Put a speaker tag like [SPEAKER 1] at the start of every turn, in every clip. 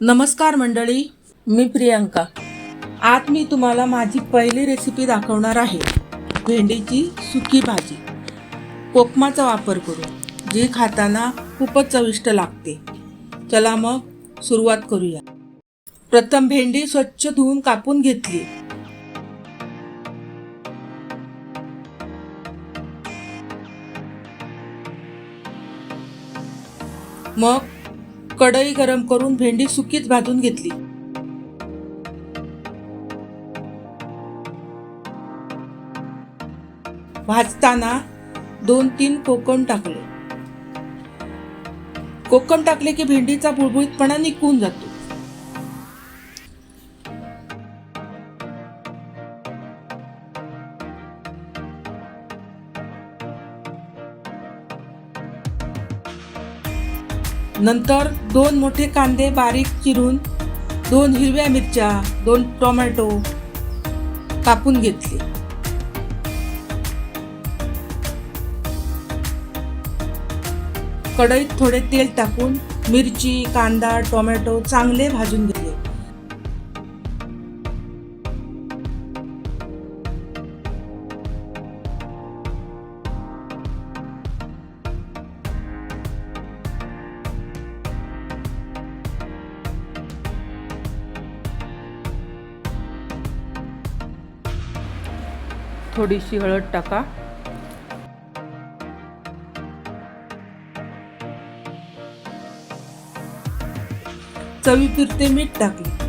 [SPEAKER 1] नमस्कार मंडळी, मी प्रियंका। आज मी तुम्हाला माझी पहिली रेसिपी दाखवणार आहे। भेंडीची सुकी भाजी कोकमाचा वापर करून, जी खाताना खूपच चविष्ट लागते। चला मग सुरुवात करूया। प्रथम भेंडी स्वच्छ धुवून कापून घेतली। मग कढई गरम करून भेंडी सुकीच भाजून घेतली। भाजताना 2-3 कोकम टाकले। कोकम टाकले की भेंडीचा बुळबुळीतपणा निघून जातो। नंतर 2 मोठे कांदे बारीक चिरून, 2 हिरव्या मिरच्या, 2 टोमॅटो कापून घेतले। कढईत थोडे तेल टाकून मिरची, कांदा, टोमॅटो चांगले भाजून घेतले। थोडीशी हळद टाका। चवीपुरते मीठ टाकले।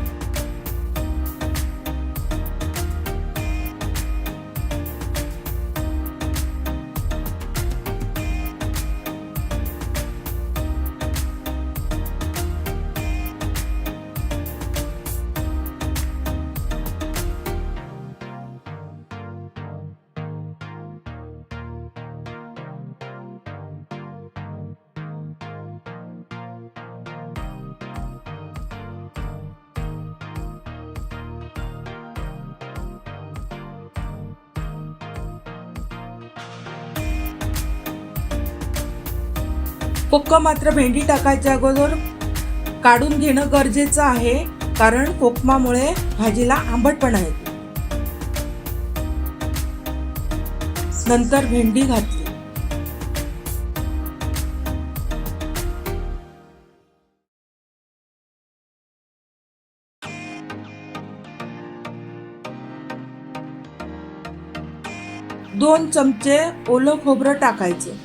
[SPEAKER 1] कोकम मात्र भेंडी टाकायच्या अगोदर काढून घेणं गरजेचं आहे, कारण कोकमामुळे भाजीला आंबटपणा येतो। नंतर भेंडी घातली। दोन चमचे ओलं खोबरं टाकायचे।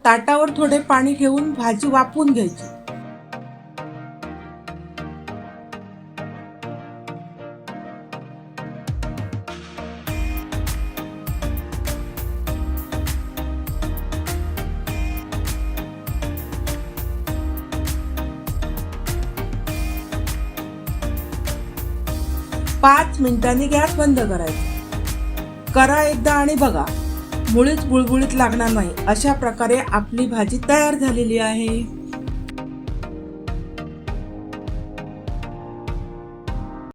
[SPEAKER 1] ताटावर थोडे पाणी घेऊन भाजी वाफवून घ्यायची। पाच मिनिटांनी गॅस बंद करायचा। करा एकदा आणि बघा, मुळीच बुळबुळीत लागणार नाही। अशा प्रकारे आपली भाजी तयार झालेली आहे।